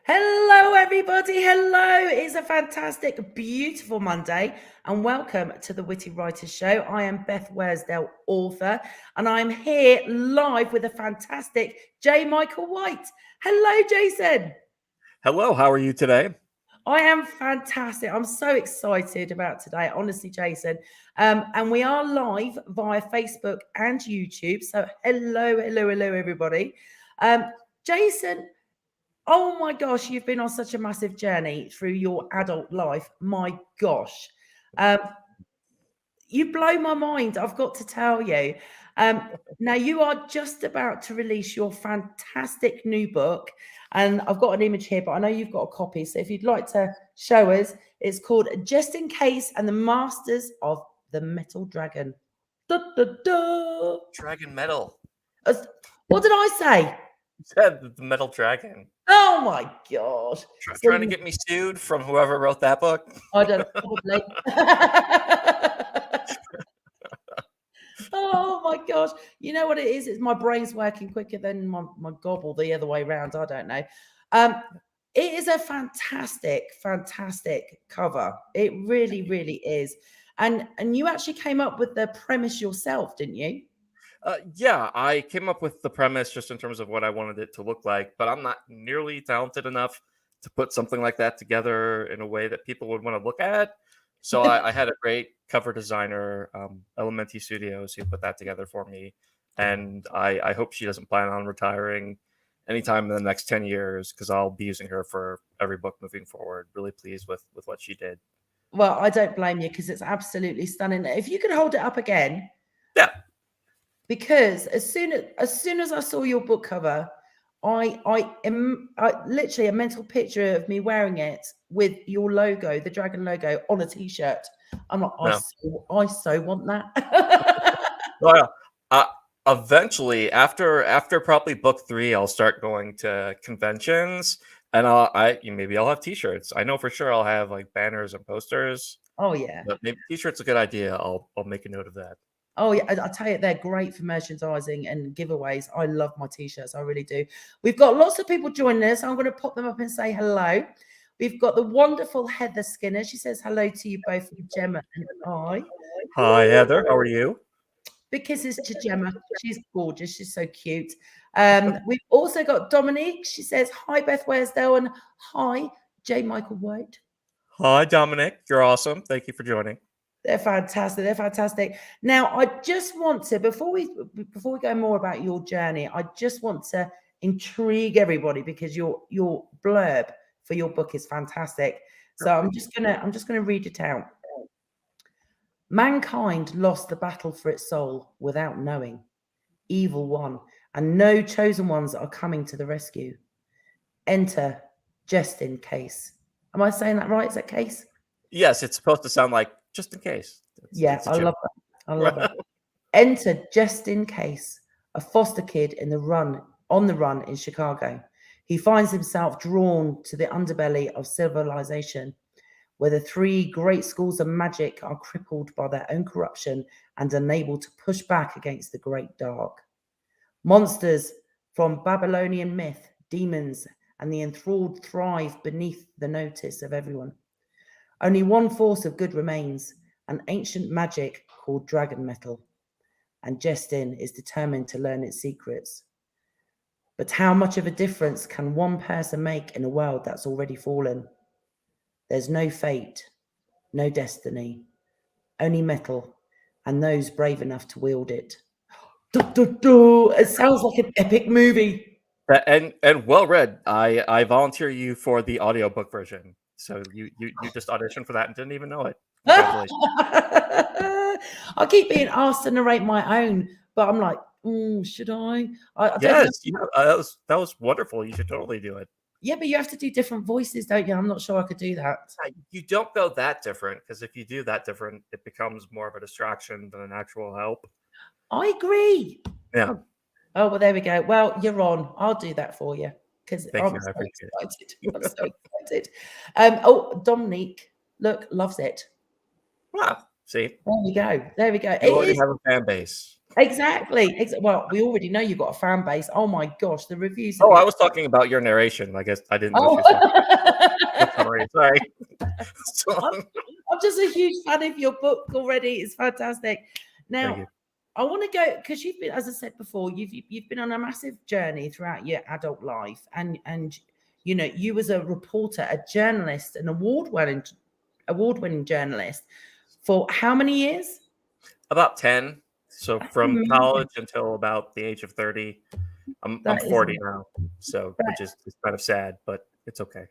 Hello, everybody. Hello. It's a fantastic, beautiful Monday, and welcome to the Witty Writers Show. I am Beth Worsdell, author, and I'm here live with a fantastic J. Michael White. Hello, Jason. Hello, how are you today? I am fantastic. I'm so excited about today, honestly, Jason. And we are live via Facebook and YouTube. So hello, everybody. Jason, oh my gosh, you've been on such a massive journey through your adult life. My gosh. You blow my mind, I've got to tell you. Now, you are just about to release your fantastic new book. And I've got an image here, but I know you've got a copy. So if you'd like to show us, it's called Jestin Kase and the Masters of the Metal Dragon. Da, da, da. Dragon Metal. What did I say? You said the Metal Dragon. Oh my gosh. Trying to get me sued from whoever wrote that book? I don't know, probably. Oh my gosh. You know what it is? It's my brain's working quicker than my gobble the other way around. I don't know. It is a fantastic cover. It really, really is. And you actually came up with the premise yourself, didn't you? Yeah, I came up with the premise just in terms of what I wanted it to look like, but I'm not nearly talented enough to put something like that together in a way that people would want to look at. So I had a great cover designer, Elementi Studios, who put that together for me. And I hope she doesn't plan on retiring anytime in the next 10 years, because I'll be using her for every book moving forward. Really pleased with what she did. Well, I don't blame you, because it's absolutely stunning. If you could hold it up again. Yeah. Because as soon as I saw your book cover, I literally a mental picture of me wearing it with your logo, the dragon logo, on a t-shirt. I'm like, I so want that. Well, eventually, after probably book 3, I'll start going to conventions, and maybe I'll have t-shirts. I know for sure I'll have like banners and posters. Oh yeah, but maybe t-shirts a good idea. I'll make a note of that. Oh yeah, I tell you, they're great for merchandising and giveaways. I love my t-shirts, I really do. We've got lots of people joining us. I'm going to pop them up and say hello. We've got the wonderful Heather Skinner. She says hello to you both, Gemma and I. Hi Heather, how are you? Big kisses to Gemma. She's gorgeous. She's so cute. We've also got Dominique. She says hi, Beth Worsdell, and hi, J. Michael White. Hi Dominic, you're awesome. Thank you for joining. They're fantastic. They're fantastic. Now, I just want to, before we go more about your journey, I just want to intrigue everybody, because your blurb for your book is fantastic. So I'm just gonna read it out. Mankind lost the battle for its soul without knowing. Evil won, and no chosen ones are coming to the rescue. Enter Jestin Kase. Am I saying that right? Is that Kase? Yes, it's supposed to sound like just in case. I love that. I love it. Enter Jestin Kase, a foster kid on the run in Chicago. He finds himself drawn to the underbelly of civilization, where the 3 great schools of magic are crippled by their own corruption and unable to push back against the great dark. Monsters from Babylonian myth, demons, and the enthralled thrive beneath the notice of everyone. Only one force of good remains, an ancient magic called dragon metal, and Jestin is determined to learn its secrets. But how much of a difference can one person make in a world that's already fallen? There's no fate, no destiny, only metal, and those brave enough to wield it. It sounds like an epic movie. And well read. I volunteer you for the audiobook version. So you just auditioned for that and didn't even know it. Congratulations. I keep being asked to narrate my own, but I'm like, should I? Yes, that was wonderful. You should totally do it. Yeah, but you have to do different voices, don't you? I'm not sure I could do that. You don't go that different, because if you do that different, it becomes more of a distraction than an actual help. I agree. Yeah. Oh, well, there we go. Well, you're on. I'll do that for you, because I'm so excited. I'm so excited. Dominique, look, loves it. Wow. See? There we go. There we go. You already have a fan base. Exactly. Well, we already know you've got a fan base. Oh my gosh, the reviews have Oh, been. I was talking about your narration. I guess I didn't know Oh, she was talking about the summary. Sorry. So, I'm just a huge fan of your book already. It's fantastic. thank Now, you. I want to go because you've been, as I said before, you've been on a massive journey throughout your adult life, and you know, you as a reporter, a journalist, an award-winning journalist for how many years? About 10. So That's from amazing. college until about the age of 30. I'm That is 40 now, so that, which is kind of sad, but it's okay.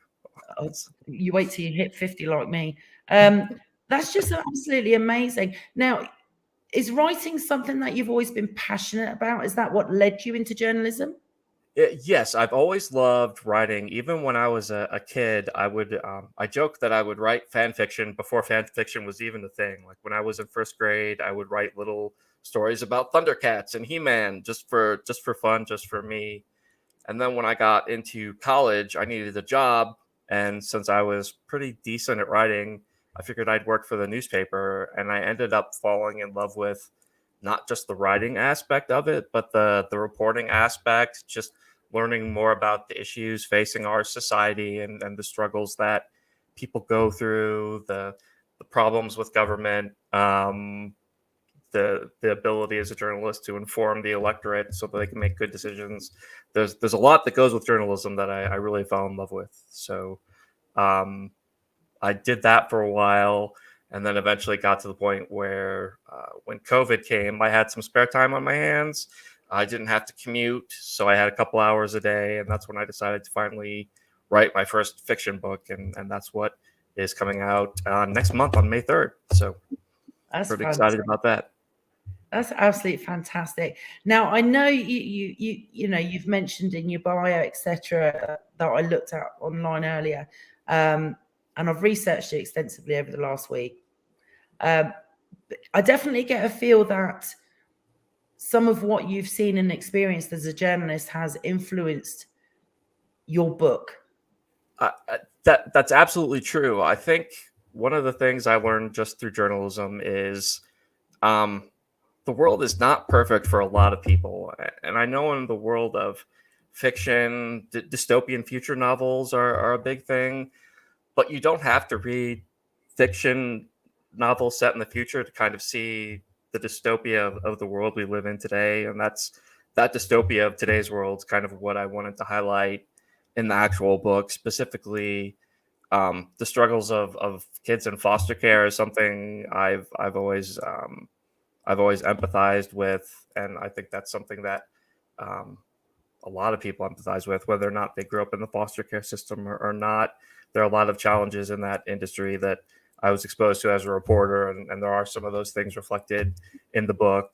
oh, you wait till you hit 50 like me. That's just absolutely amazing. Now, is writing something that you've always been passionate about? Is that what led you into journalism? Yes, I've always loved writing. Even when I was a kid, I joke that I would write fan fiction before fan fiction was even a thing. Like when I was in first grade, I would write little stories about Thundercats and He-Man just for fun, just for me. And then when I got into college, I needed a job. And since I was pretty decent at writing, I figured I'd work for the newspaper. And I ended up falling in love with not just the writing aspect of it, but the reporting aspect, just learning more about the issues facing our society and the struggles that people go through, the problems with government, the ability as a journalist to inform the electorate so that they can make good decisions. There's a lot that goes with journalism that I really fell in love with. So um, I did that for a while, and then eventually got to the point where when COVID came, I had some spare time on my hands. I didn't have to commute, so I had a couple hours a day, and that's when I decided to finally write my first fiction book, and that's what is coming out next month on May 3rd. So That's pretty fantastic. excited about that. That's absolutely fantastic. Now I know you know you've mentioned in your bio, etc., that I looked at online earlier, and I've researched it extensively over the last week. I definitely get a feel that some of what you've seen and experienced as a journalist has influenced your book. That's absolutely true. I think one of the things I learned just through journalism is um, the world is not perfect for a lot of people, and I know in the world of fiction, dystopian future novels are a big thing, but you don't have to read fiction novels set in the future to kind of see the dystopia of the world we live in today, and that dystopia of today's world is kind of what I wanted to highlight in the actual book, specifically the struggles of kids in foster care is something I've always empathized with, and I think that's something that um, a lot of people empathize with, whether or not they grew up in the foster care system or not. There are a lot of challenges in that industry that I was exposed to as a reporter, and there are some of those things reflected in the book,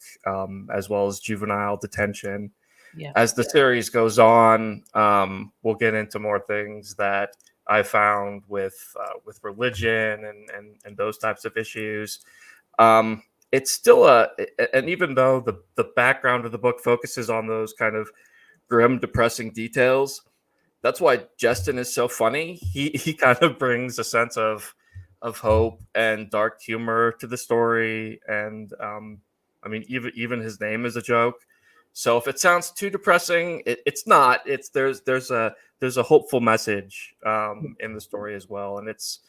as well as juvenile detention. Yeah. As the series goes on, we'll get into more things that I found with religion and those types of issues. It's still and even though the background of the book focuses on those kind of grim, depressing details, that's why Jestin is so funny. He kind of brings a sense of hope and dark humor to the story, and I mean even his name is a joke. So if it sounds too depressing, it's not. It's there's a hopeful message in the story as well, and that's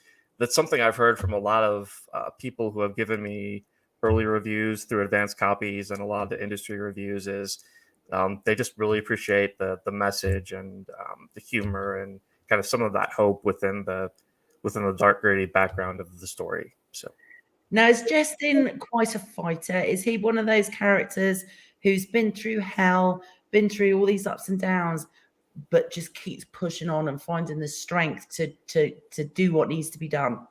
something I've heard from a lot of people who have given me early reviews through advanced copies and a lot of the industry reviews is they just really appreciate the message and the humor and kind of some of that hope within the dark gritty background of the story. So Now, is Justin quite a fighter? Is he one of those characters who's been through hell, been through all these ups and downs, but just keeps pushing on and finding the strength to do what needs to be done?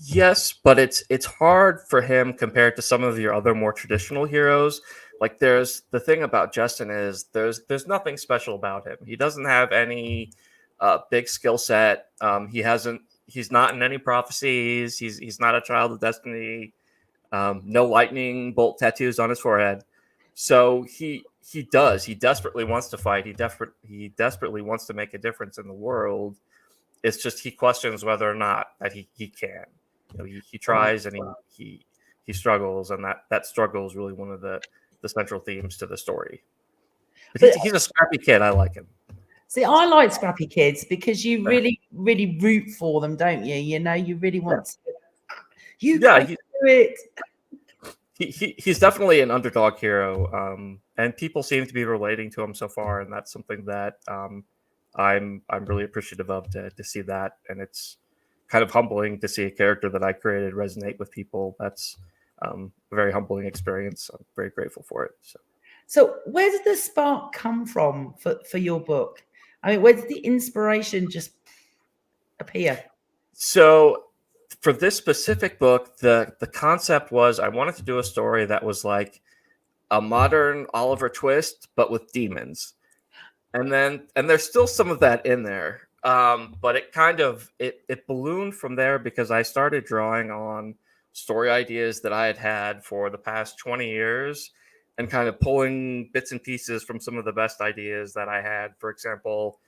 yes, but it's hard for him compared to some of your other more traditional heroes. Like there's the thing about Justin is there's nothing special about him. He doesn't have any big skill set. He's not in any prophecies. He's not a child of destiny. No lightning bolt tattoos on his forehead. So he desperately wants to fight. He desperately wants to make a difference in the world. It's just he questions whether or not that he can. You know, he Right. tries and he struggles, and that struggle is really one of the central themes to the story. But He's a scrappy kid. I like him. see, I like scrappy kids because you really, really root for them, don't you? You know, you really want to. You can do it. He's definitely an underdog hero, and people seem to be relating to him so far, and that's something that I'm really appreciative of to see that, and it's kind of humbling to see a character that I created resonate with people. That's a very humbling experience. I'm very grateful for it. So where did the spark come from for your book? I mean, where did the inspiration just appear? So for this specific book, the concept was I wanted to do a story that was like a modern Oliver Twist, but with demons. And there's still some of that in there. But it kind of it ballooned from there because I started drawing on story ideas that I had for the past 20 years and kind of pulling bits and pieces from some of the best ideas that I had. For example,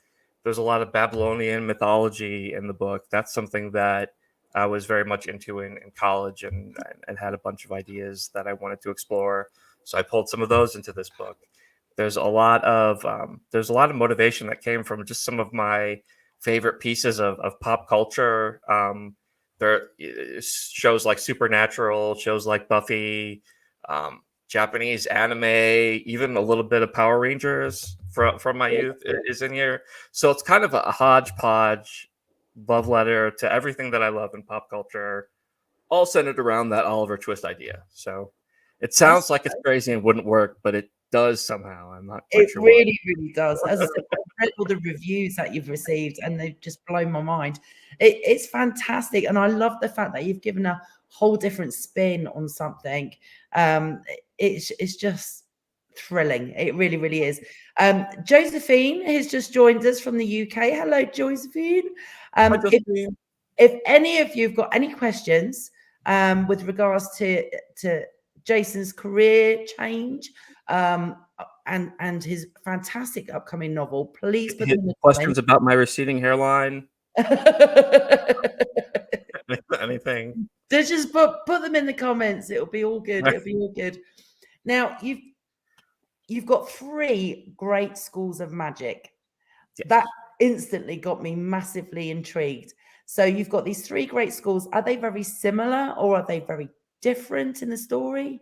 there's a lot of Babylonian mythology in the book. That's something that I was very much into in college and had a bunch of ideas that I wanted to explore. So I pulled some of those into this book. There's a lot of motivation that came from just some of my favorite pieces of pop culture. There shows like Supernatural, shows like Buffy, Japanese anime, even a little bit of Power Rangers from my youth is in here. So it's kind of a hodgepodge love letter to everything that I love in pop culture, all centered around that Oliver Twist idea. So it sounds like it's crazy and wouldn't work, but it does somehow. I'm not quite sure. It really, really does. As I said, I've read all the reviews that you've received, and they've just blown my mind. It's fantastic, and I love the fact that you've given a whole different spin on something. It's just thrilling. It really, really is. Josephine has just joined us from the UK. Hello, Josephine. Hi, Josephine. If any of you've got any questions with regards to Jason's career change and his fantastic upcoming novel, please put them in the questions about my receding hairline. Anything. Just put them in the comments. It'll be all good. It'll be all good. Now you've got 3 great schools of magic. Yes. That instantly got me massively intrigued. So you've got these 3 great schools. Are they very similar or are they very different in the story?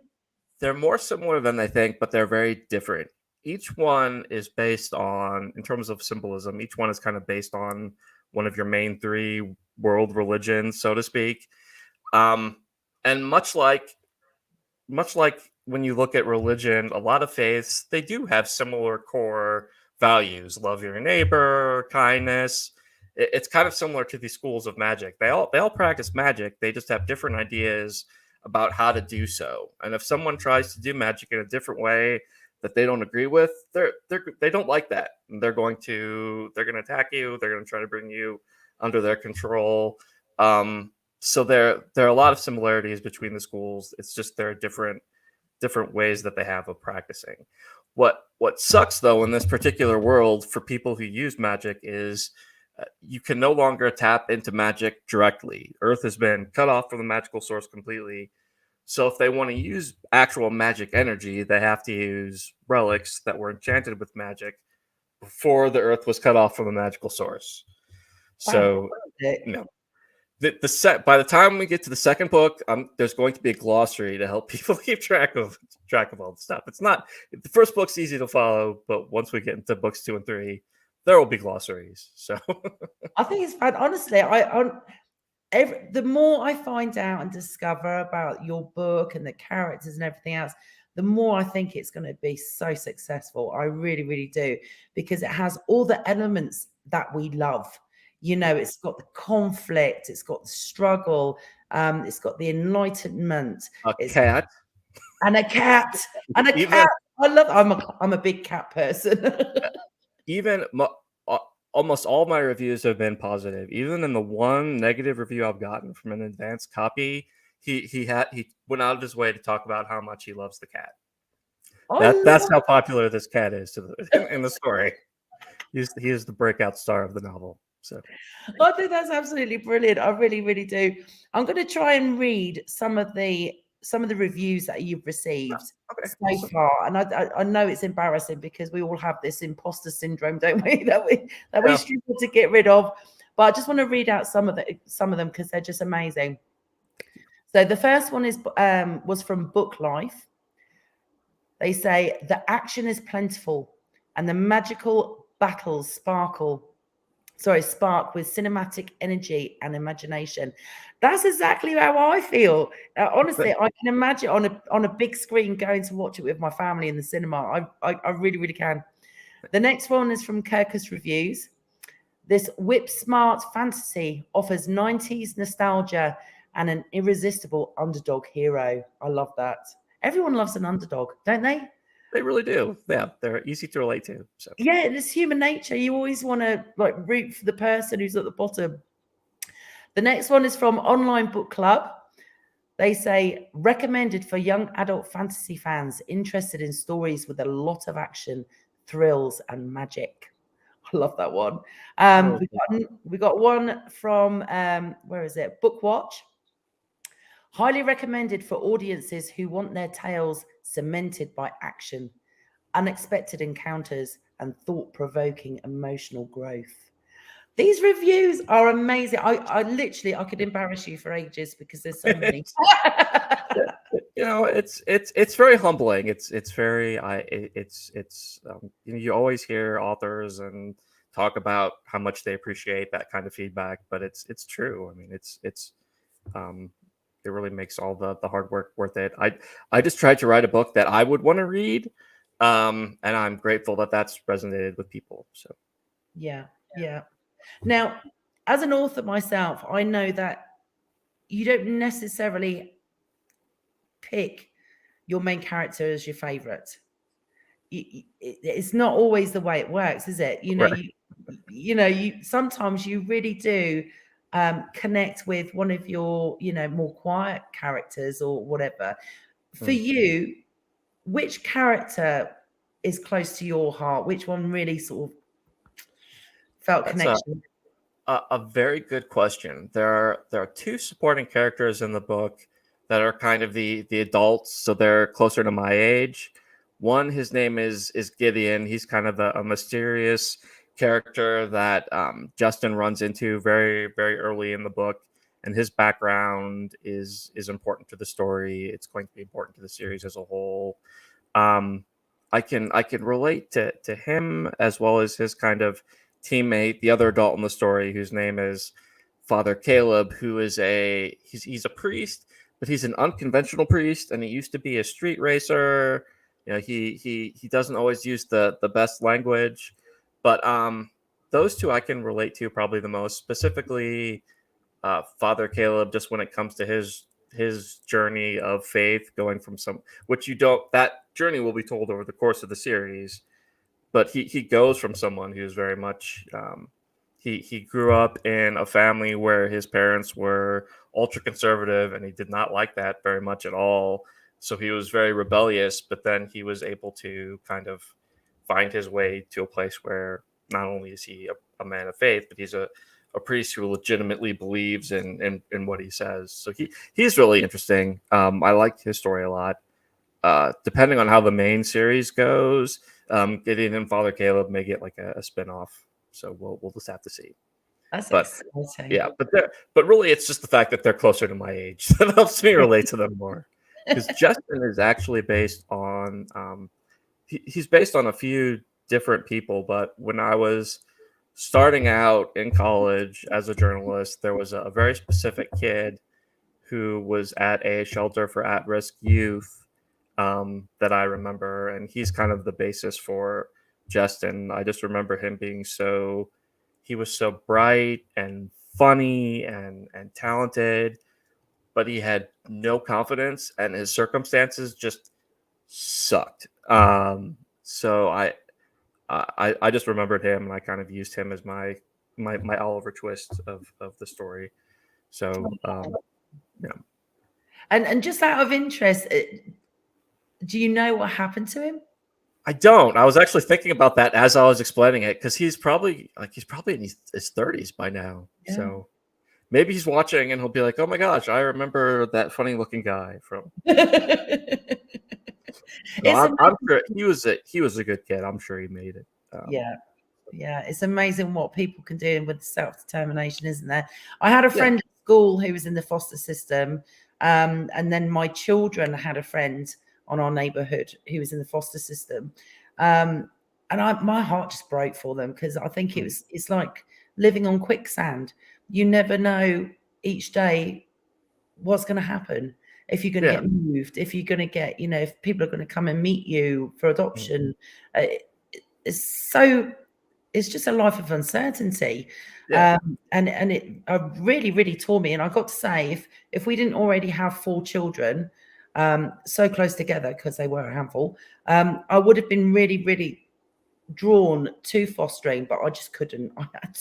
They're more similar than they think, but they're very different. Each one is based on, in terms of symbolism, each one is kind of based on one of your main 3 world religions, so to speak. And much like when you look at religion, a lot of faiths, they do have similar core values: love your neighbor, kindness. It's kind of similar to these schools of magic. They all practice magic. They just have different ideas about how to do so. And if someone tries to do magic in a different way that they don't agree with, they don't like that. And they're going to attack you. They're going to try to bring you under their control. So there are a lot of similarities between the schools. It's just there are different ways that they have of practicing. What sucks though in this particular world for people who use magic is you can no longer tap into magic directly. Earth has been cut off from the magical source completely. So if they want to use actual magic energy, they have to use relics that were enchanted with magic before the Earth was cut off from the magical source. So, by the time we get to the second book, there's going to be a glossary to help people keep track of all the stuff. It's not the first book's easy to follow, but once we get into books 2 and 3, there will be glossaries. So I think it's fun. Honestly, the more I find out and discover about your book and the characters and everything else, the more I think it's going to be so successful. I really, really do, because it has all the elements that we love. You know, it's got the conflict, it's got the struggle, it's got the enlightenment, a cat. I love. I'm a big cat person. Even almost all my reviews have been positive. Even in the one negative review I've gotten from an advanced copy, he went out of his way to talk about how much he loves the cat. That's how popular this cat is in the story. He is the breakout star of the novel. So I think that's absolutely brilliant. I really, really do. I'm going to try and read some of the some of the reviews that you've received Okay, so awesome. far, and I know it's embarrassing because we all have this imposter syndrome, don't we? that we Yeah. struggle to get rid of. But I just want to read out some of them because they're just amazing. So the first one was from Booklife. They say the action is plentiful and the magical battles spark with cinematic energy and imagination. That's exactly how I feel. Honestly, I can imagine on a big screen going to watch it with my family in the cinema. I really, really can. The next one is from Kirkus Reviews. This whip smart fantasy offers 90s nostalgia and an irresistible underdog hero. I love that. Everyone loves an underdog, don't they? They really do. Yeah, they're easy to relate to. So Yeah, it's human nature. You always want to like root for the person who's at the bottom. The next one is from Online Book Club. They say recommended for young adult fantasy fans interested in stories with a lot of action, thrills, and magic. I love that one. We got one from where is it? Bookwatch. Highly recommended for audiences who want their tales cemented by action, unexpected encounters, and thought-provoking emotional growth. These reviews are amazing. I literally could embarrass you for ages because there's so many. you know, it's very humbling. It's very you always hear authors and talk about how much they appreciate that kind of feedback, but it's true. I mean, it really makes all the hard work worth it. I just tried to write a book that I would want to read, and I'm grateful that that's resonated with people. So Yeah. Now, as an author myself, I know that you don't necessarily pick your main character as your favorite. It's not always the way it works, is it? right. You sometimes you really do connect with one of your more quiet characters or whatever. For you, which character is close to your heart? Which one really sort of felt That's connection? a very good question. There are two supporting characters in the book that are kind of the adults, so they're closer to my age. One, his name is Gideon. He's kind of a mysterious character that Justin runs into very, very early in the book, and his background is important to the story. It's going to be important to the series as a whole. I can relate to him as well as his kind of teammate, the other adult in the story, whose name is Father Caleb, who is he's a priest, but he's an unconventional priest, and he used to be a street racer. You know, he doesn't always use the best language, but those two I can relate to probably the most, specifically Father Caleb, just when it comes to his journey of faith, going from that journey will be told over the course of the series, but he goes from someone who's very much he grew up in a family where his parents were ultra conservative, and he did not like that very much at all. So he was very rebellious, but then he was able to kind of find his way to a place where not only is he a man of faith, but he's a priest who legitimately believes in what he says. So he's really interesting. I like his story a lot. Depending on how the main series goes, Gideon and Father Caleb may get like a spin-off. So we'll just have to see. That's But exciting. yeah, but really it's just the fact that they're closer to my age that helps me relate to them more. Because Justin is actually based on he's based on a few different people, but when I was starting out in college as a journalist, there was a very specific kid who was at a shelter for at-risk youth that I remember, and he's kind of the basis for Justin. I just remember him being he was so bright and funny and talented, but he had no confidence, and his circumstances just sucked. So I just remembered him, and I kind of used him as my Oliver Twist of the story. So yeah. And just out of interest, do you know what happened to him? I don't. I was actually thinking about that as I was explaining it, because he's probably in his 30s by now. Yeah. So maybe he's watching and he'll be like, "Oh my gosh, I remember that funny looking guy from." No, It's I'm sure he was a good kid. I'm sure he made it. yeah. Yeah, it's amazing what people can do with self-determination, isn't there? I had a friend at school who was in the foster system, and then my children had a friend on our neighborhood who was in the foster system, and my heart just broke for them, because I think it's like living on quicksand. You never know each day what's going to happen, if you're going to get moved, if you're going to get, if people are going to come and meet you for adoption. It's just a life of uncertainty. And it really, really tore me. And I got to say, if we didn't already have 4 children so close together, because they were a handful, I would have been really, really drawn to fostering, but I just couldn't. I had,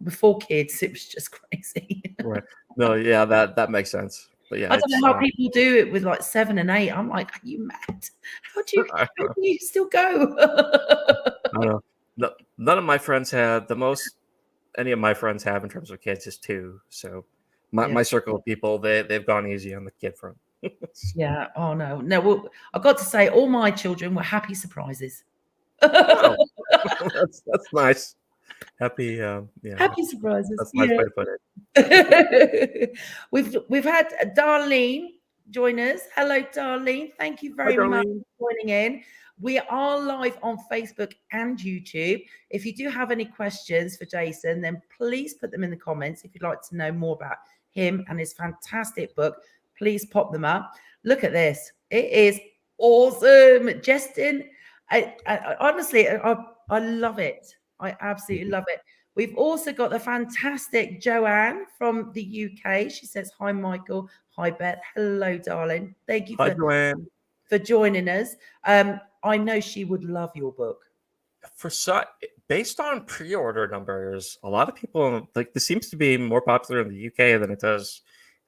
with 4 kids, it was just crazy. Right. No, yeah, that makes sense. But yeah, I don't know how people do it with like 7 and 8. I'm like, are you mad? How do you still go? I don't know. No, none of my friends had the most any of my friends have in terms of kids is 2. So my circle of people, they've gone easy on the kid front. Yeah. Oh no. Well, I've got to say, all my children were happy surprises. Oh, that's nice. Happy surprises. That's a nice way to put it. We've had Darlene join us. Hello, Darlene. Thank you very much for joining in. We are live on Facebook and YouTube. If you do have any questions for Jason, then please put them in the comments. If you'd like to know more about him and his fantastic book, please pop them up. Look at this. It is awesome. Jestin, I honestly, I love it. I absolutely love it. We've also got the fantastic Joanne from the UK. She says, hi, Michael. Hi, Beth. Hello, darling. Thank you for joining us. I know she would love your book. Based on pre-order numbers, a lot of people, like, this seems to be more popular in the UK than it does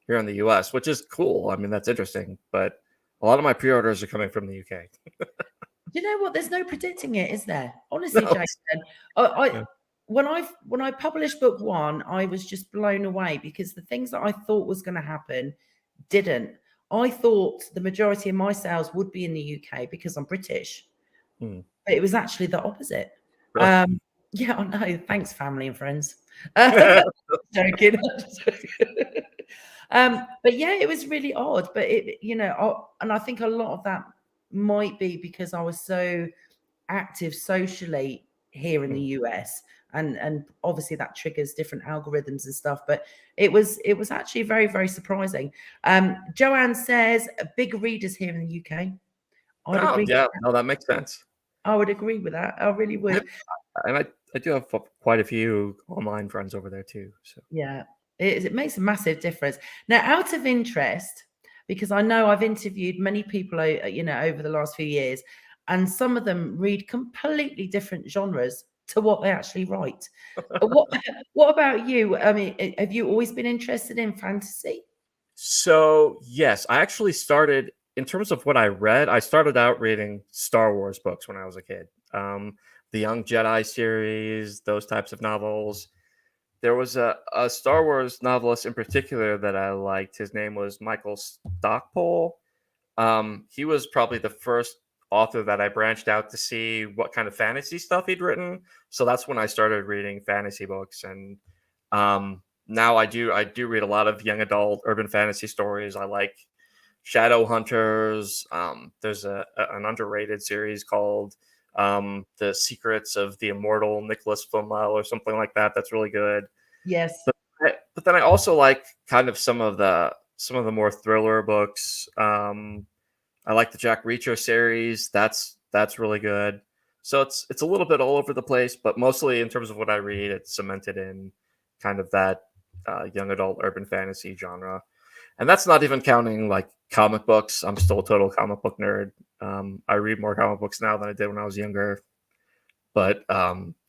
here in the US, which is cool. I mean, that's interesting. But a lot of my pre-orders are coming from the UK. You know what? There's no predicting it, is there? Honestly, no. Jason, when I published book 1, I was just blown away, because the things that I thought was going to happen didn't. I thought the majority of my sales would be in the UK because I'm British, but it was actually the opposite. Really? Yeah, I know. Thanks, family and friends. Joking. But yeah, it was really odd. But and I think a lot of that might be because I was so active socially here in the US, and obviously that triggers different algorithms and stuff, but it was actually very, very surprising. Joanne says big readers here in the UK. That makes sense. I would agree with that. I really would. And I do have quite a few online friends over there too. So yeah, it makes a massive difference. Now, out of interest, because I know I've interviewed many people, over the last few years, and some of them read completely different genres to what they actually write. What about you? I mean, have you always been interested in fantasy? So, yes, I actually started, in terms of what I read, I started out reading Star Wars books when I was a kid. The Young Jedi series, those types of novels. There was a Star Wars novelist in particular that I liked. His name was Michael Stockpole. He was probably the first author that I branched out to see what kind of fantasy stuff he'd written. So that's when I started reading fantasy books. And now I do read a lot of young adult urban fantasy stories. I like Shadowhunters. There's an underrated series called The Secrets of the Immortal Nicholas Flamel or something like that. That's really good. Yes. But then I also like kind of some of the more thriller books. I like the Jack Reacher series. That's really good. So it's a little bit all over the place, but mostly in terms of what I read, it's cemented in kind of that young adult urban fantasy genre. And that's not even counting like comic books. I'm still a total comic book nerd. I read more comic books now than I did when I was younger. But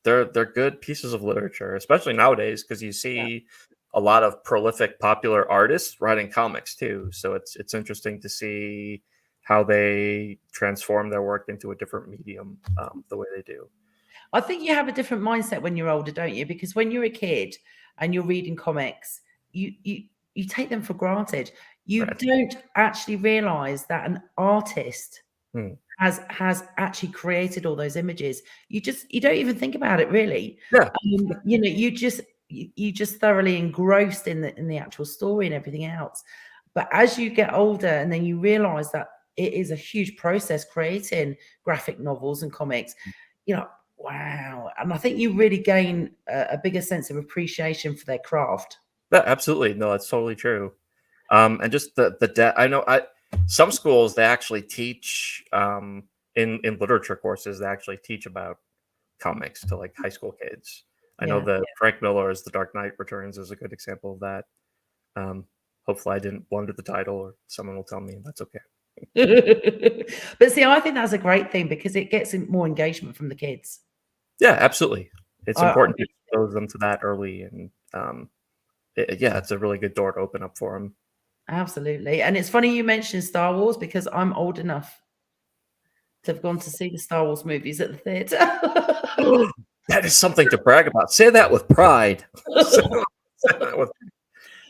they're good pieces of literature, especially nowadays, because you see a lot of prolific popular artists writing comics too. So it's interesting to see how they transform their work into a different medium the way they do. I think you have a different mindset when you're older, don't you? Because when you're a kid and you're reading comics, you take them for granted. You Right. don't actually realize that an artist Hmm. has actually created all those images. You don't even think about it really. Yeah. You know, you just thoroughly engrossed in the actual story and everything else. But as you get older, and then you realize that it is a huge process creating graphic novels and comics, you know, wow. And I think you really gain a bigger sense of appreciation for their craft. Yeah, absolutely. No, that's totally true. And just I know some schools they actually teach in literature courses they actually teach about comics to like high school kids. I know Yeah. that Frank Miller's The Dark Knight Returns is a good example of that. Hopefully, I didn't blunder the title, or someone will tell me. That's okay. But see, I think that's a great thing because it gets more engagement from the kids. Yeah, absolutely. It's I important to expose them to that early, and yeah, it's a really good door to open up for them. Absolutely. And it's funny you mentioned Star Wars because I'm old enough to have gone to see the Star Wars movies at the theatre. That is something to brag about. Say that with pride. Say that with,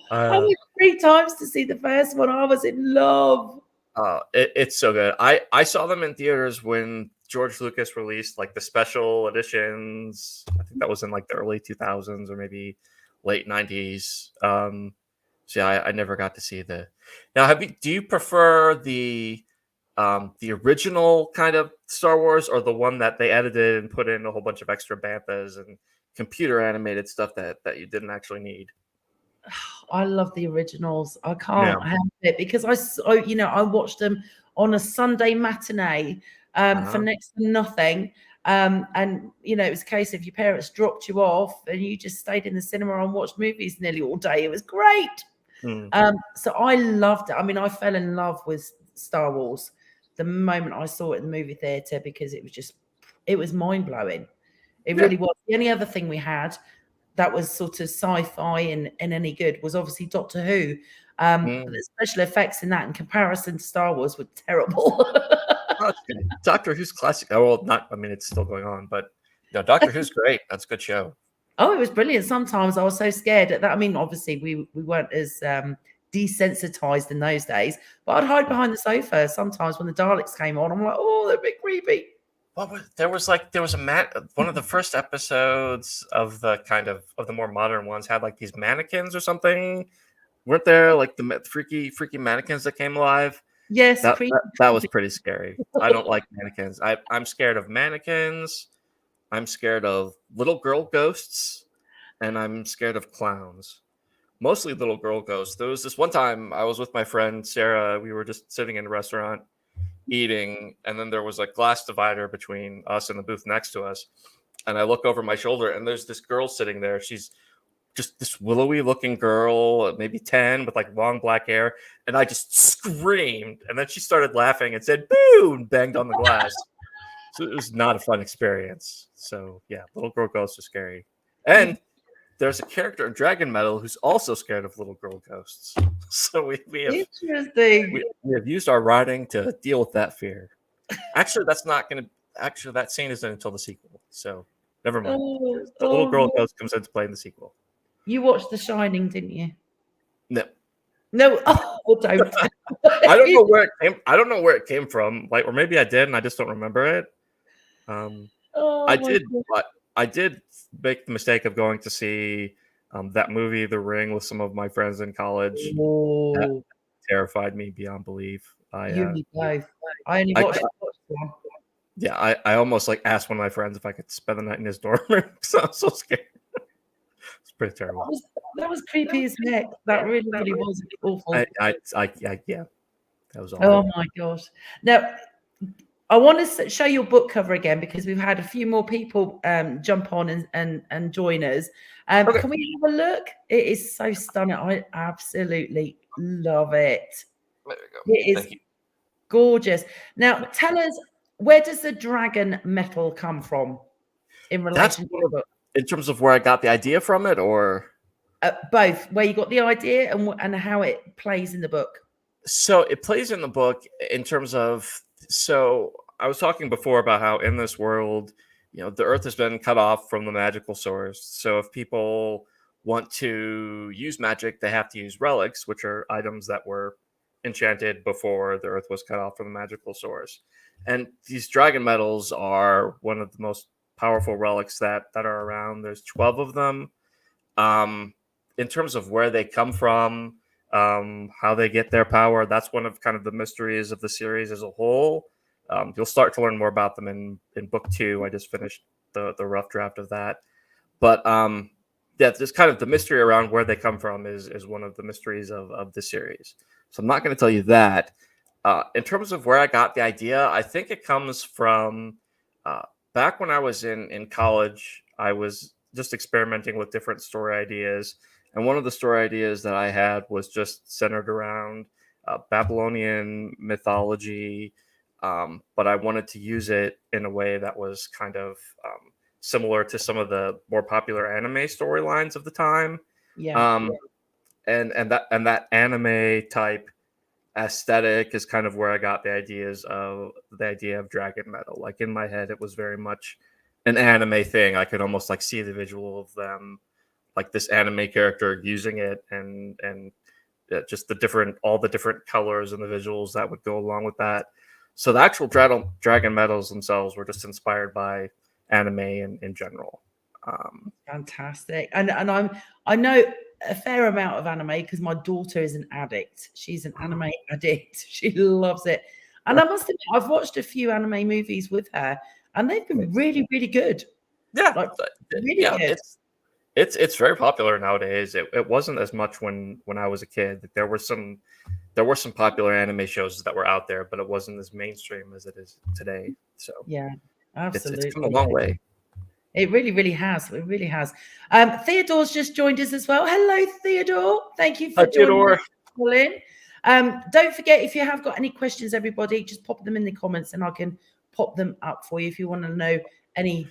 I went 3 times to see the first one. I was in love. it's so good. I saw them in theaters when George Lucas released like the special editions. I think that was in like the early 2000s or maybe late 90s. So yeah, I never got to see the. Now, do you prefer the original kind of Star Wars or the one that they edited and put in a whole bunch of extra banthas and computer animated stuff that you didn't actually need? I love the originals. I Yeah. can't help it because I watched them on a Sunday matinee for next to nothing. And it was a case of your parents dropped you off and you just stayed in the cinema and watched movies nearly all day. It was great. So I loved it. I mean, I fell in love with Star Wars the moment I saw it in the movie theater because it was mind blowing. It really was. The only other thing we had that was sort of sci-fi and any good was obviously Doctor Who. But the special effects in that in comparison to Star Wars were terrible. Doctor Who's classic. Oh, well, not. I mean, it's still going on, but Doctor Who's great. That's a good show. Oh, it was brilliant. Sometimes I was so scared at that. I mean, obviously we weren't as desensitized in those days, but I'd hide behind the sofa sometimes when the Daleks came on. I'm like, oh, they're a bit creepy. There was one of the first episodes of the more modern ones had like these mannequins or something. Weren't there like the freaky mannequins that came alive? Yes, that was pretty scary. I don't like mannequins. I'm scared of mannequins. I'm scared of little girl ghosts, and I'm scared of clowns. Mostly little girl ghosts. There was this one time I was with my friend Sarah. We were just sitting in a restaurant eating, and then there was a glass divider between us and the booth next to us. And I look over my shoulder, and there's this girl sitting there. She's just this willowy looking girl, maybe 10, with like long black hair. And I just screamed, and then she started laughing and said, "Boo!" and banged on the glass. So it was not a fun experience. So yeah, little girl ghosts are scary. And there's a character in Dragon Metal who's also scared of little girl ghosts. So we have used our writing to deal with that fear. Actually, that scene isn't until the sequel. So never mind. The little girl ghost comes into play in the sequel. You watched The Shining, didn't you? No. Oh, don't. I don't know where it came. I don't know where it came from. Like, or maybe I did, and I just don't remember it. I did make the mistake of going to see that movie, The Ring, with some of my friends in college. That terrified me beyond belief. You and me both. I only watched one. Yeah, I almost like asked one of my friends if I could spend the night in his dorm room because I was so scared. It's pretty terrible. That was creepy as heck. That really was awful. Yeah, that was awful. Oh my gosh. Now, I want to show your book cover again because we've had a few more people jump on and join us. Okay. Can we have a look? It is so stunning. I absolutely love it. There we go. It is gorgeous. Now, tell us, where does the dragon metal come from in relation to the book? In terms of where I got the idea from it, or both, where you got the idea and how it plays in the book. So it plays in the book in terms of. So I was talking before about how in this world, the earth has been cut off from the magical source. So if people want to use magic, they have to use relics, which are items that were enchanted before the earth was cut off from the magical source. And these dragon metals are one of the most powerful relics that are around. There's 12 of them. In terms of where they come from, how they get their power, that's one of kind of the mysteries of the series as a whole. You'll start to learn more about them in book 2. I just finished the rough draft of that. But yeah, this kind of the mystery around where they come from is one of the mysteries of the series. So I'm not going to tell you that. In terms of where I got the idea, I think it comes from back when I was in college. I was just experimenting with different story ideas. And one of the story ideas that I had was just centered around Babylonian mythology. But I wanted to use it in a way that was kind of similar to some of the more popular anime storylines of the time. Yeah. And that anime type aesthetic is kind of where I got the idea of dragon metal. Like in my head, it was very much an anime thing. I could almost like see the visual of them, like this anime character using it, and just all the different colors and the visuals that would go along with that. So the actual dragon metals themselves were just inspired by anime in general. Fantastic. And I know a fair amount of anime because my daughter is an addict. She's an anime addict. She loves it. And I must admit, I've watched a few anime movies with her, and they've been really, really good. Yeah, Like, really good. It's very popular nowadays. It wasn't as much when I was a kid. There were some popular anime shows that were out there, but it wasn't as mainstream as it is today. So yeah, absolutely. It's come a long way. It really, really has. It really has. Theodore's just joined us as well. Hello, Theodore. Thank you for joining us. Don't forget, if you have got any questions, everybody, just pop them in the comments and I can pop them up for you if you want to know any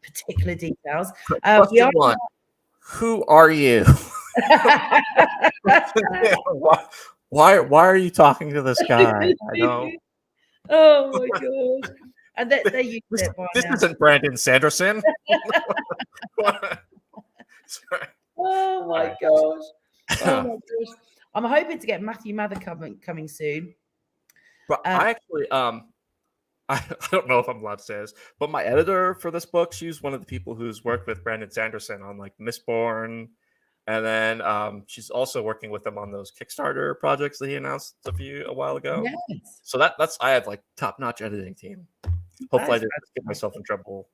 particular details. Question 1. Who are you? Why are you talking to this guy? I don't. Oh my god! And they used it by this now. isn't Brandon Sanderson. Oh my gosh! Oh my gosh! I'm hoping to get Matthew Mather coming soon. But I actually I don't know if I'm allowed to say this, but my editor for this book, she's one of the people who's worked with Brandon Sanderson on like Mistborn, and then she's also working with him on those Kickstarter projects that he announced a while ago. Yes. So that's I have like top-notch editing team. Hopefully I didn't get myself in trouble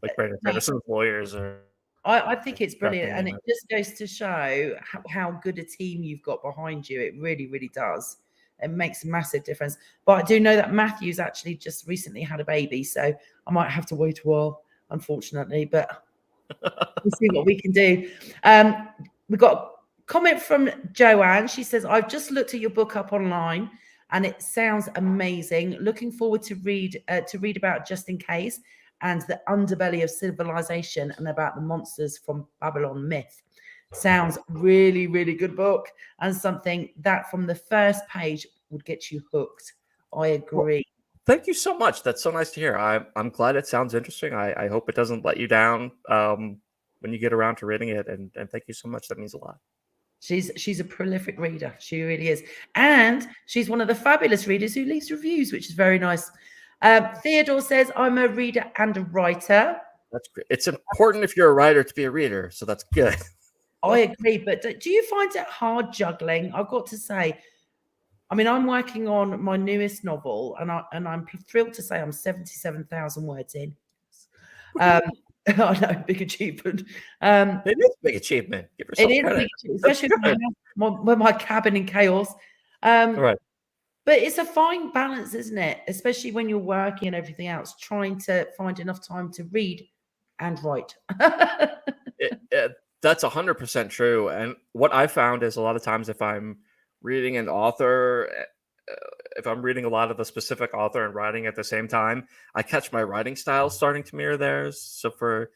like Brandon Sanderson's lawyers or. I think it's brilliant, and it just goes to show how good a team you've got behind you. It really, really does. It makes a massive difference. But I do know that Matthew's actually just recently had a baby, so I might have to wait a while, unfortunately. But we'll see what we can do. We've got a comment from Joanne. She says, "I've just looked at your book up online, and it sounds amazing. Looking forward to read about Jestin Kase and the underbelly of civilization and about the monsters from Babylon myth. Sounds really, really good book, and something that from the first page would get you hooked." I agree. Well, thank you so much. That's so nice to hear. I'm glad it sounds interesting. I hope it doesn't let you down when you get around to reading it. And thank you so much. That means a lot. She's a prolific reader. She really is. And she's one of the fabulous readers who leaves reviews, which is very nice. Theodore says, "I'm a reader and a writer." That's great. It's important if you're a writer to be a reader. So that's good. I agree. But do you find it hard juggling? I've got to say, I mean, I'm working on my newest novel, and I'm thrilled to say I'm 77,000 words in. I know, big achievement. It is a big achievement. Give yourself credit. Especially with my cabin in chaos. Right. But it's a fine balance, isn't it? Especially when you're working and everything else, trying to find enough time to read and write. That's 100% true. And what I found is a lot of times if I'm reading an author, if I'm reading a lot of a specific author and writing at the same time, I catch my writing style starting to mirror theirs. So for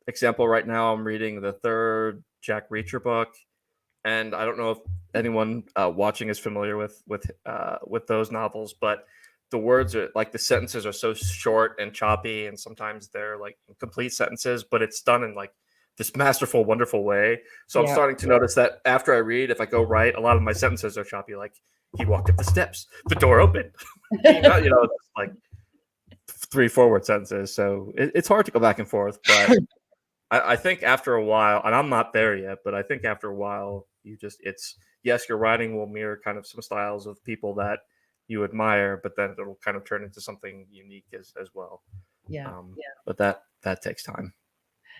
example, right now I'm reading the 3rd Jack Reacher book. And I don't know if anyone watching is familiar with those novels, but the words are like the sentences are so short and choppy, and sometimes they're like complete sentences, but it's done in like this masterful, wonderful way. So I'm starting to notice that after I read, if I go right, a lot of my sentences are choppy. Like, he walked up the steps, the door opened. It's like 3 forward sentences. So it's hard to go back and forth. But I think after a while, and I'm not there yet, but I think after a while, yes, your writing will mirror kind of some styles of people that you admire, but then it'll kind of turn into something unique as well. But that takes time.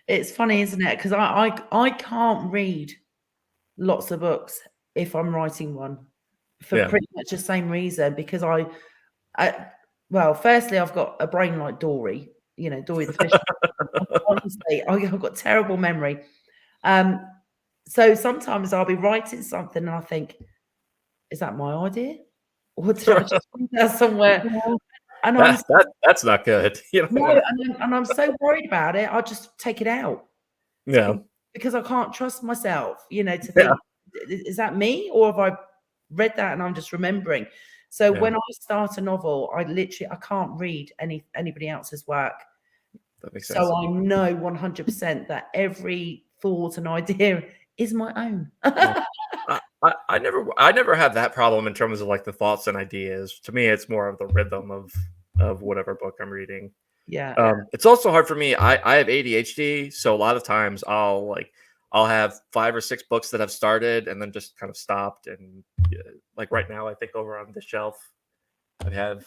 It's funny, isn't it? Because I can't read lots of books if I'm writing one for pretty much the same reason, because well, firstly, I've got a brain like Dory, Dory the fish. Honestly, I've got terrible memory. So sometimes I'll be writing something and I think, is that my idea? Or did I just read that somewhere? And that's not good. No, and I'm so worried about it, I'll just take it out. Yeah. Because I can't trust myself, to think, is that me? Or have I read that and I'm just remembering? So when I start a novel, I can't read anybody else's work. That makes sense. So I know 100% that every thought and idea is my own. I never had that problem in terms of like the thoughts and ideas. To me, it's more of the rhythm of whatever book I'm reading. It's also hard for me. I have ADHD, so a lot of times I'll have 5 or 6 books that I've started and then just kind of stopped. And like right now, I think over on the shelf, I have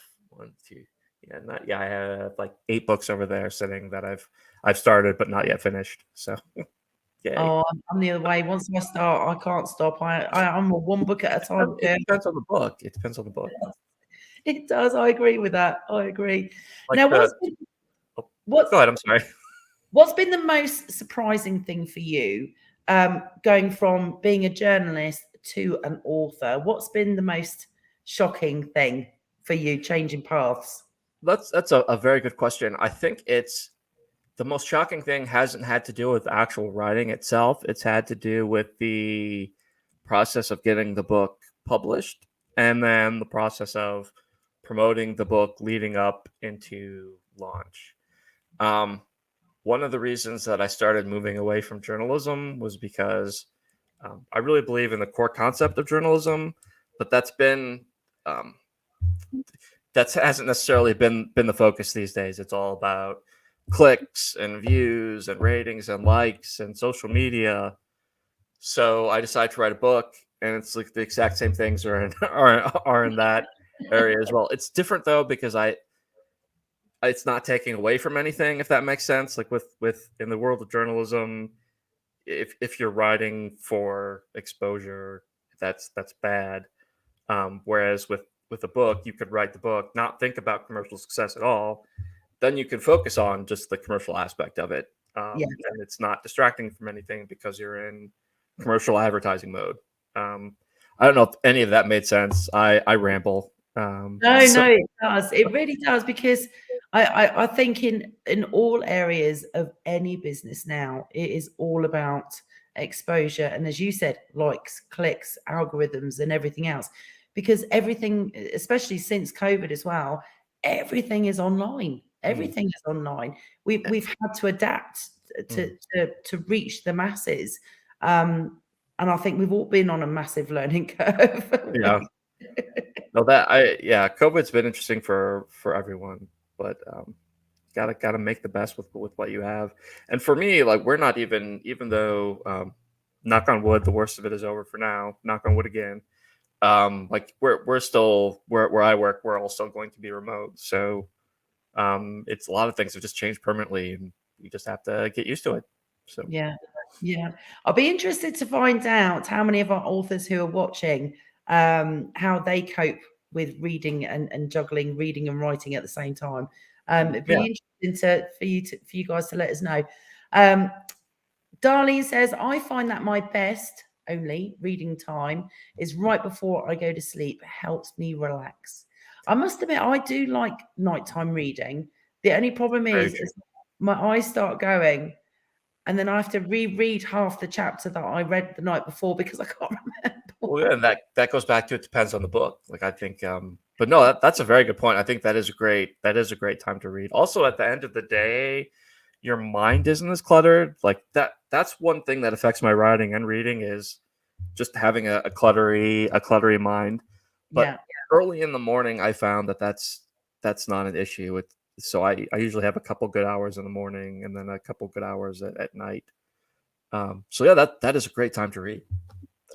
I have like 8 books over there sitting that I've started but not yet finished. So yeah. Oh, I'm the other way. Once I start, I can't stop. I'm a one book at a time. It depends on the book. It depends on the book. It does. I agree with that. I agree. Like now, go ahead. I'm sorry. What's been the most surprising thing for you, going from being a journalist to an author? What's been the most shocking thing for you, changing paths? That's a very good question. I think it's the most shocking thing hasn't had to do with the actual writing itself. It's had to do with the process of getting the book published and then the process of promoting the book leading up into launch. One of the reasons that I started moving away from journalism was because I really believe in the core concept of journalism, but that hasn't necessarily been the focus these days. It's all about clicks and views and ratings and likes and social media. So I decided to write a book, and it's like the exact same things are in that area as well. It's different though because it's not taking away from anything, if that makes sense. Like with in the world of journalism, if you're writing for exposure, that's bad. Whereas with a book, you could write the book, not think about commercial success at all. Then you can focus on just the commercial aspect of it. And it's not distracting from anything because you're in commercial advertising mode. I don't know if any of that made sense. I ramble. No, it does. It really does, because I think in all areas of any business now, it is all about exposure. And as you said, likes, clicks, algorithms, and everything else. Because everything, especially since COVID as well, everything is online. Everything is online. We've had to adapt to reach the masses. And I think we've all been on a massive learning curve. Yeah. No, COVID's been interesting for everyone, but gotta make the best with what you have. And for me, like, we're not even though knock on wood, the worst of it is over for now. Knock on wood again. Like we're still where I work, we're all still going to be remote. So it's a lot of things have just changed permanently, and you just have to get used to it. So yeah. I'll be interested to find out how many of our authors who are watching, how they cope with reading and juggling reading and writing at the same time. It'd be interesting for you guys to let us know. Darlene says, I find that my best only reading time is right before I go to sleep. It helps me relax. I must admit, I do like nighttime reading. The only problem is my eyes start going, and then I have to reread half the chapter that I read the night before because I can't remember. Well, yeah, and that goes back to, it depends on the book. Like, I think, but no, that's a very good point. I think that is a great time to read. Also, at the end of the day, your mind isn't as cluttered. Like that's one thing that affects my writing and reading is just having a cluttery mind. But early in the morning, I found that's not an issue. So I usually have a couple good hours in the morning and then a couple good hours at night. So yeah, that is a great time to read.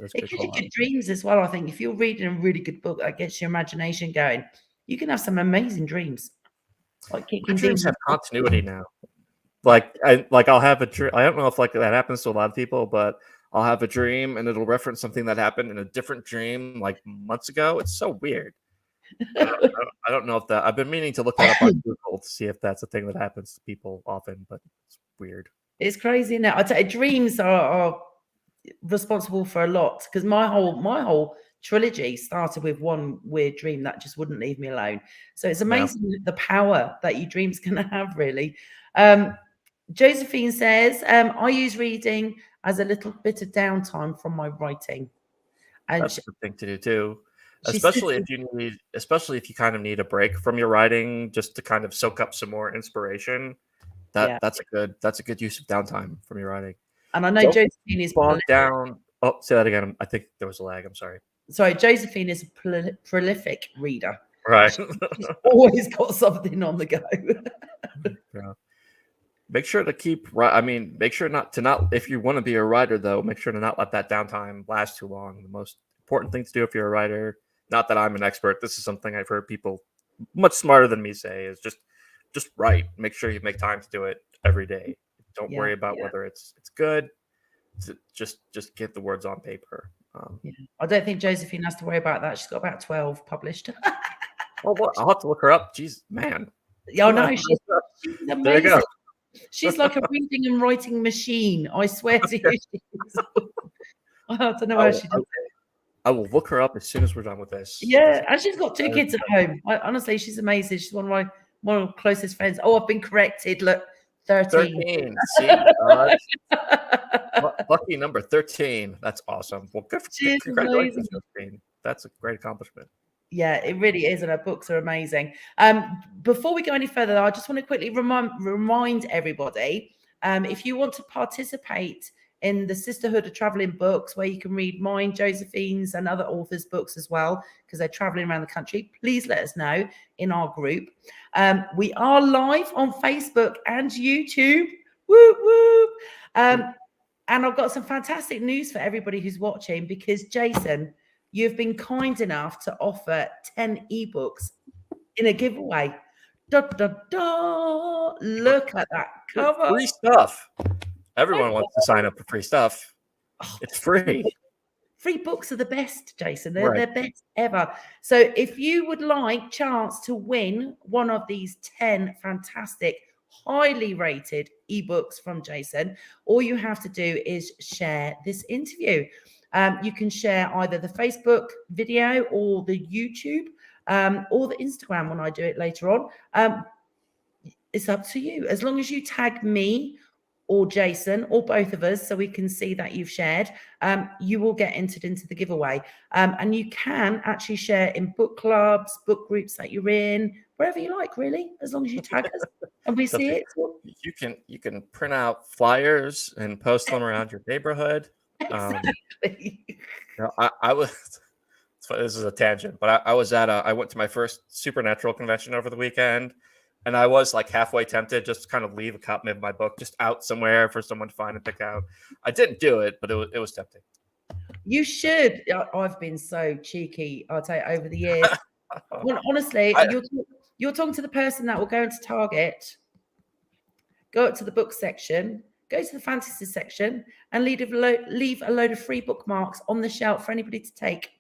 It gives you good dreams as well. I think if you're reading a really good book that gets your imagination going, you can have some amazing dreams. Like kicking dreams have continuity now. I'll have a dream. I don't know if that happens to a lot of people, but I'll have a dream and it'll reference something that happened in a different dream like months ago. It's so weird. I don't know if that. I've been meaning to look that up on Google to see if that's a thing that happens to people often, but it's weird. It's crazy now. I tell you, dreams are responsible for a lot because my whole trilogy started with one weird dream that just wouldn't leave me alone. So it's amazing the power that your dreams can have, really. Josephine says, I use reading as a little bit of downtime from my writing. And that's a good thing to do too. Especially if you kind of need a break from your writing just to kind of soak up some more inspiration. That's a good use of downtime from your writing. And I know Josephine is down. Oh, say that again. I think there was a lag. I'm sorry. Sorry, Josephine is a prolific reader. Right. She's always got something on the go. Yeah. Make sure to make sure not if you want to be a writer though, make sure to not let that downtime last too long. The most important thing to do if you're a writer, not that I'm an expert, this is something I've heard people much smarter than me say, is just write. Make sure you make time to do it every day. Don't worry about whether it's good. Just get the words on paper. I don't think Josephine has to worry about that. She's got about 12 published. Well, I'll have to look her up. Jeez, man. Oh no, she's amazing. There you go. She's like a reading and writing machine. I swear to you. I don't know how she does it. I will look her up as soon as we're done with this. Yeah, and she's got 2 kids at home. Honestly, she's amazing. She's one of my closest friends. Oh, I've been corrected. Look, 13. See, lucky number 13. That's awesome. Well, congratulations, Justine. That's a great accomplishment. Yeah, it really is, and her books are amazing. Before we go any further, I just want to quickly remind everybody, if you want to participate in the Sisterhood of Traveling Books, where you can read mine, Josephine's, and other authors' books as well, because they're traveling around the country, please let us know in our group. We are live on Facebook and YouTube. Whoop, whoop. And I've got some fantastic news for everybody who's watching, because Jason, you've been kind enough to offer 10 ebooks in a giveaway. Da, da, da. Look at that cover. Free stuff. Everyone wants to sign up for free stuff. It's free. Free books are the best, Jason. They're the best ever. So if you would like chance to win one of these 10 fantastic, highly rated ebooks from Jason, all you have to do is share this interview. You can share either the Facebook video or the YouTube or the Instagram when I do it later on. It's up to you. As long as you tag me or Jason or both of us so we can see that you've shared, you will get entered into the giveaway. And you can actually share in book clubs, book groups that you're in, wherever you like, really, as long as you tag us and we see it. You can print out flyers and post them around your neighborhood. Exactly. I was. This is a tangent, but I went to my first Supernatural convention over the weekend, and I was like halfway tempted just to kind of leave a copy of my book just out somewhere for someone to find and pick out. I didn't do it, but it was tempting. You should. I've been so cheeky, I'll tell you, over the years. Well, honestly, you're talking to the person that will go into Target, go up to the book section, go to the fantasy section, and leave a load of free bookmarks on the shelf for anybody to take.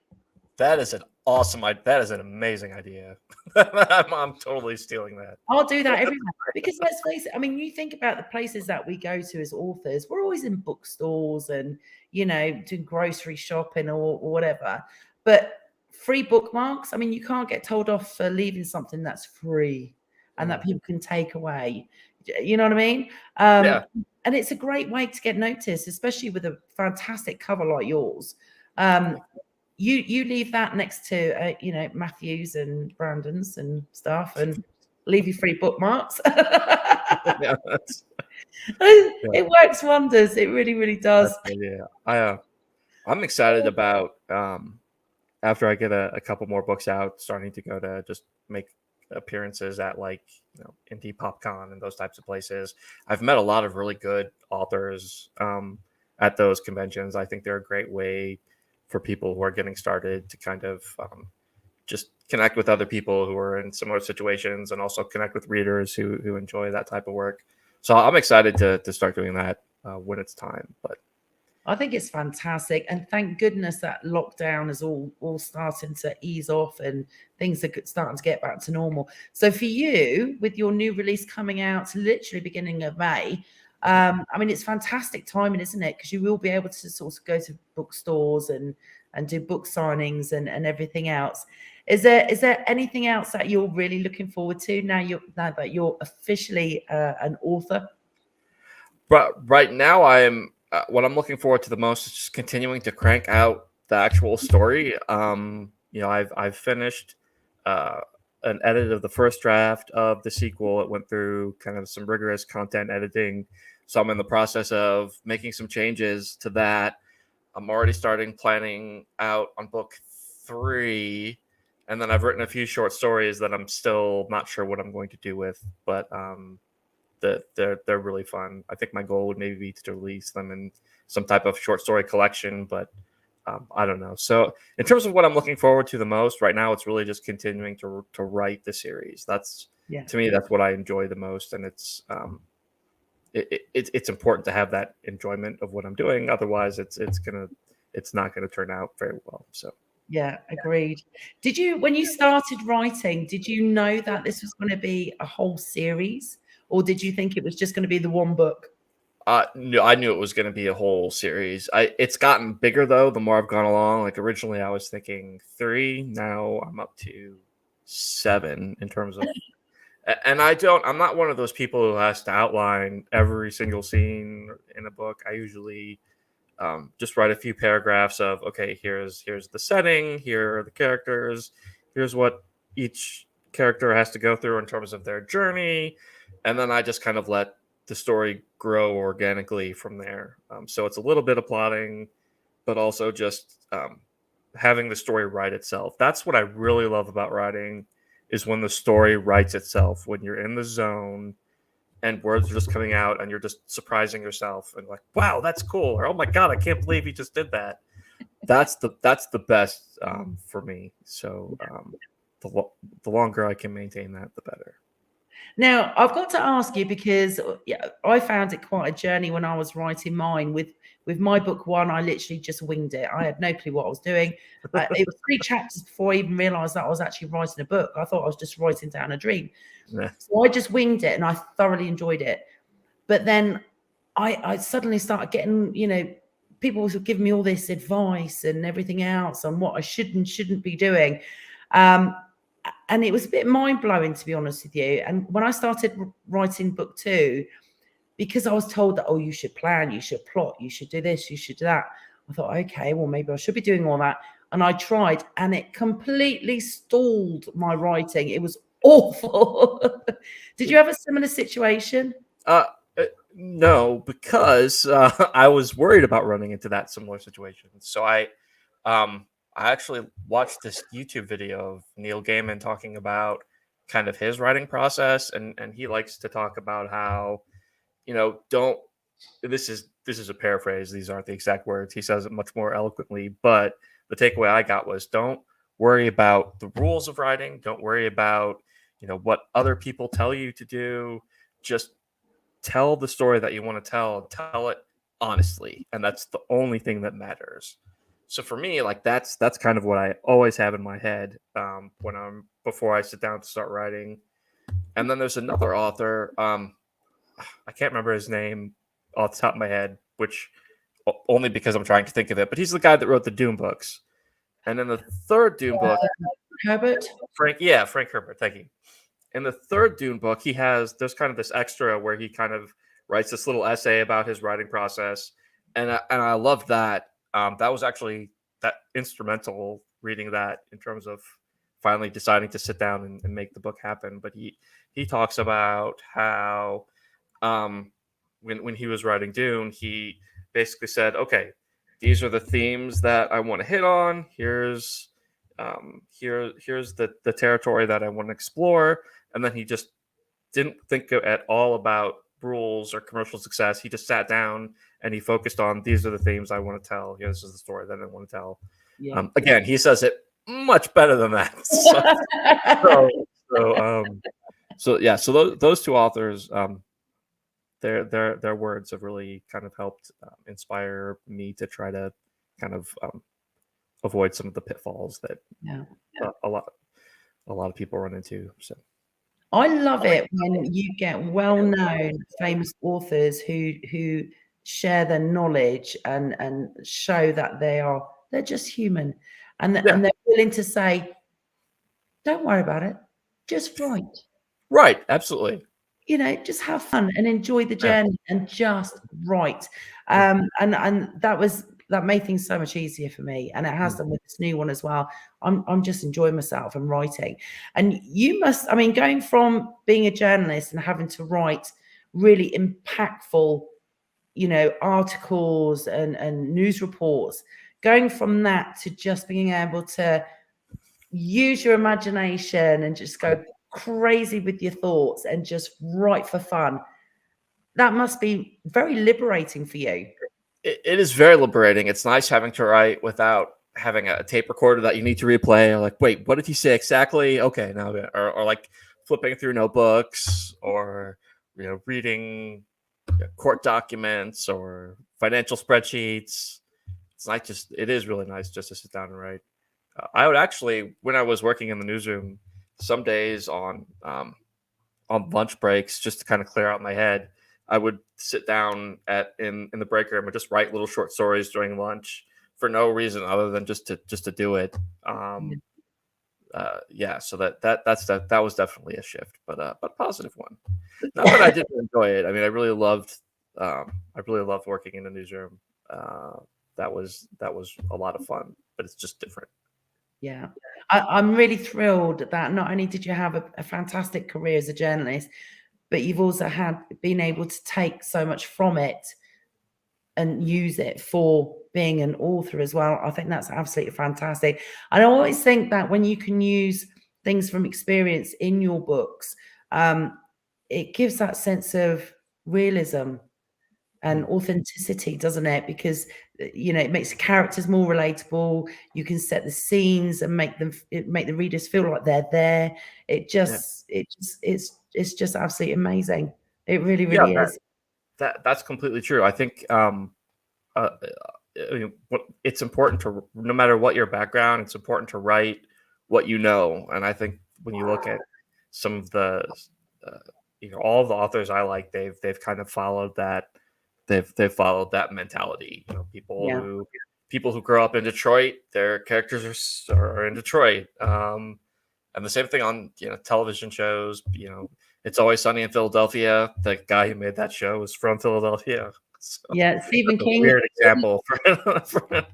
That is an awesome idea. That is an amazing idea. I'm totally stealing that. I'll do that everywhere. Because let's face it, I mean, you think about the places that we go to as authors, we're always in bookstores and, doing grocery shopping or whatever. But free bookmarks, I mean, you can't get told off for leaving something that's free and that people can take away. You know what I mean? Yeah. And it's a great way to get noticed, especially with a fantastic cover like yours. You leave that next to, Matthews and Brandon's and stuff, and leave your free bookmarks. It works wonders. It really, really does. Yeah, I'm excited about after I get a couple more books out, starting to go to just make appearances at like indie popcon and those types of places. I've met a lot of really good authors at those conventions. I think they're a great way for people who are getting started to kind of just connect with other people who are in similar situations, and also connect with readers who enjoy that type of work. So I'm excited to start doing that when it's time. But I think it's fantastic, and thank goodness that lockdown is all starting to ease off and things are starting to get back to normal. So for you, with your new release coming out literally beginning of May, I mean, it's fantastic timing, isn't it? Because you will be able to sort of go to bookstores and do book signings and everything else. Is there anything else that you're really looking forward to now that you're officially an author? But right now, what I'm looking forward to the most is just continuing to crank out the actual story. I've finished an edit of the first draft of the sequel. It went through kind of some rigorous content editing, so I'm in the process of making some changes to that. I'm already starting planning out on book 3, and then I've written a few short stories that I'm still not sure what I'm going to do with, but they're really fun. I think my goal would maybe be to release them in some type of short story collection, but I don't know. So in terms of what I'm looking forward to the most right now, it's really just continuing to write the series. To me, that's what I enjoy the most, and it's important to have that enjoyment of what I'm doing. Otherwise, it's not gonna turn out very well. So. Yeah, agreed. When you started writing, did you know that this was going to be a whole series, or did you think it was just going to be the one book? No, I knew it was going to be a whole series. It's gotten bigger though the more I've gone along. Like originally, I was thinking 3. Now I'm up to 7 in terms of. And I'm not one of those people who has to outline every single scene in a book. I usually just write a few paragraphs of, okay, here's the setting, here are the characters, here's what each character has to go through in terms of their journey, and then I just kind of let the story grow organically from there. So it's a little bit of plotting, but also just having the story write itself. That's what I really love about writing, is when the story writes itself, when you're in the zone and words are just coming out and you're just surprising yourself and like, wow, that's cool, or oh my god, I can't believe he just did that. That's the best for me. So the longer I can maintain that, the better. Now, I've got to ask you, because I found it quite a journey when I was writing mine. With my book 1, I literally just winged it. I had no clue what I was doing. It was 3 chapters before I even realized that I was actually writing a book. I thought I was just writing down a dream. Yeah. So I just winged it and I thoroughly enjoyed it. But then I suddenly started getting, people were giving me all this advice and everything else on what I should and shouldn't be doing. And it was a bit mind-blowing, to be honest with you. And when I started writing book 2, because I was told that, oh, you should plan, you should plot, you should do this, you should do that, I thought, okay, well, maybe I should be doing all that. And I tried, and it completely stalled my writing. It was awful. Did you have a similar situation? No, because I was worried about running into that similar situation. So I actually watched this YouTube video of Neil Gaiman talking about kind of his writing process, and he likes to talk about how, don't. This is a paraphrase. These aren't the exact words. He says it much more eloquently, but the takeaway I got was, don't worry about the rules of writing. Don't worry about what other people tell you to do. Just tell the story that you want to tell. Tell it honestly, and that's the only thing that matters. So for me, like that's kind of what I always have in my head before I sit down to start writing. And then there's another author. I can't remember his name off the top of my head, which only because I'm trying to think of it. But he's the guy that wrote the Dune books. And in the third Dune book, Herbert. Frank Herbert. Thank you. In the third Dune book, there's kind of this extra where he kind of writes this little essay about his writing process, and I love that. That was actually that instrumental reading that in terms of finally deciding to sit down and make the book happen. But he talks about how when he was writing Dune, he basically said, okay, these are the themes that I want to hit on. Here's the territory that I want to explore. And then he just didn't think at all about rules or commercial success. He just sat down and he focused on, these are the themes I want to tell. This is the story that I want to tell. Yeah. Again, he says it much better than that. So those two authors, their words have really kind of helped inspire me to try to kind of avoid some of the pitfalls that a lot of people run into. So I love it when you get well-known, famous authors who share their knowledge and show that they're just human, and they're willing to say, "Don't worry about it, just write." Right, absolutely. Just have fun and enjoy the journey and just write. And that made things so much easier for me, and it has done with this new one as well. I'm just enjoying myself and writing. And you must, going from being a journalist and having to write really impactful, articles and news reports, going from that to just being able to use your imagination and just go crazy with your thoughts and just write for fun. That must be very liberating for you. It is very liberating. It's nice having to write without having a tape recorder that you need to replay. Or like, wait, what did he say exactly? Okay, now, or like flipping through notebooks, or reading court documents or financial spreadsheets. It is really nice just to sit down and write. I would actually, when I was working in the newsroom, some days on lunch breaks, just to kind of clear out my head, I would sit down in the break room and just write little short stories during lunch for no reason other than just to do it. So that was definitely a shift, but a positive one. Not that I didn't enjoy it. I really loved working in the newsroom. That was a lot of fun, but it's just different. Yeah, I'm really thrilled that not only did you have a fantastic career as a journalist, but you've also been able to take so much from it and use it for being an author as well. I think that's absolutely fantastic. And I always think that when you can use things from experience in your books, it gives that sense of realism and authenticity, doesn't it? Because it makes the characters more relatable. You can set the scenes and make the readers feel like they're there. It's just absolutely amazing. It really, really is. That's completely true. I think it's important to, no matter what your background, it's important to write what you know. And I think when you look at some of the all of the authors I like, they've kind of followed that. They've followed that mentality. People who grow up in Detroit, their characters are in Detroit. And the same thing on television shows. It's Always Sunny in Philadelphia. The guy who made that show was from Philadelphia. So Stephen King. Weird example for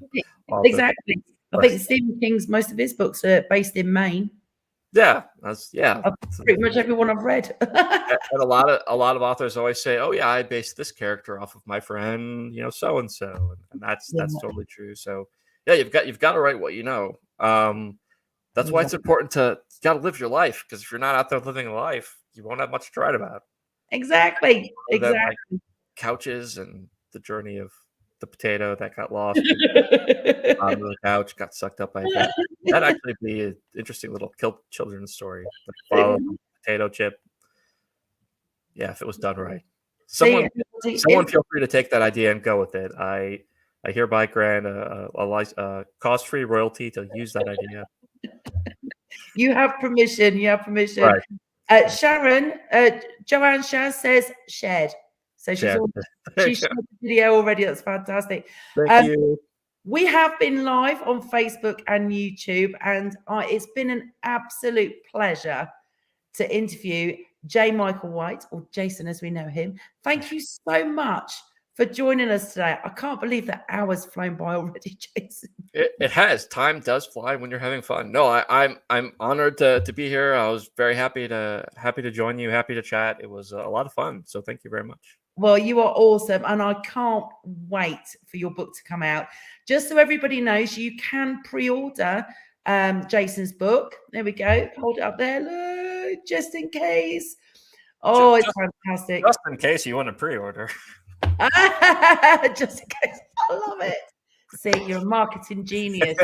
exactly. I think Stephen King's most of his books are based in Maine. That's pretty much everyone I've read. And a lot of authors always say, "Oh yeah, I based this character off of my friend, so and so," and that's totally true. So you've got to write what you know. That's why it's important you got to live your life, because if you're not out there living a life, you won't have much to write about. Exactly. Like couches and the journey of the potato that got lost on the couch, got sucked up by a cat. That'd actually be an interesting little children's story. Follow the potato chip. Yeah, if it was done right. Someone feel free to take that idea and go with it. I hereby grant a cost-free royalty to use that idea. You have permission. Right. Sharon, Joanne Shaz says shared. So she shared the video already. That's fantastic. Thank you. We have been live on Facebook and YouTube, and it's been an absolute pleasure to interview J. Michael White, or Jason as we know him. Thank you so much for joining us today. I can't believe that hour's flown by already, Jason. It has. Time does fly when you're having fun. No, I'm honored to be here. I was very happy to join you. Happy to chat. It was a lot of fun. So thank you very much. Well, you are awesome, and I can't wait for your book to come out. Just so everybody knows, you can pre-order Jason's book. There we go. Hold it up there. Look, just in case. Oh, it's fantastic. Just in case you want to pre-order. Just in case. I love it. See, you're a marketing genius.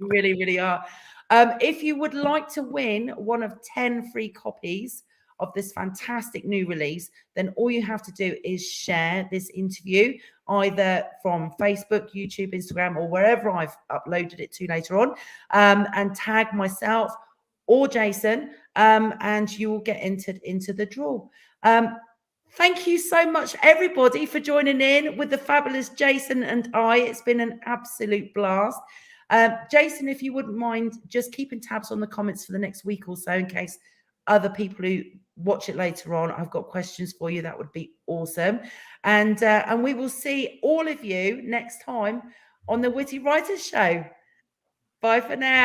You really, really are. If you would like to win one of 10 free copies of this fantastic new release, then all you have to do is share this interview either from Facebook, YouTube, Instagram, or wherever I've uploaded it to later on, and tag myself or Jason, and you will get entered into the draw. Thank you so much, everybody, for joining in with the fabulous Jason and I. It's been an absolute blast. Jason, if you wouldn't mind just keeping tabs on the comments for the next week or so in case other people who watch it later on, I've got questions for you. That would be awesome. And we will see all of you next time on the Witty Writers Show. Bye for now.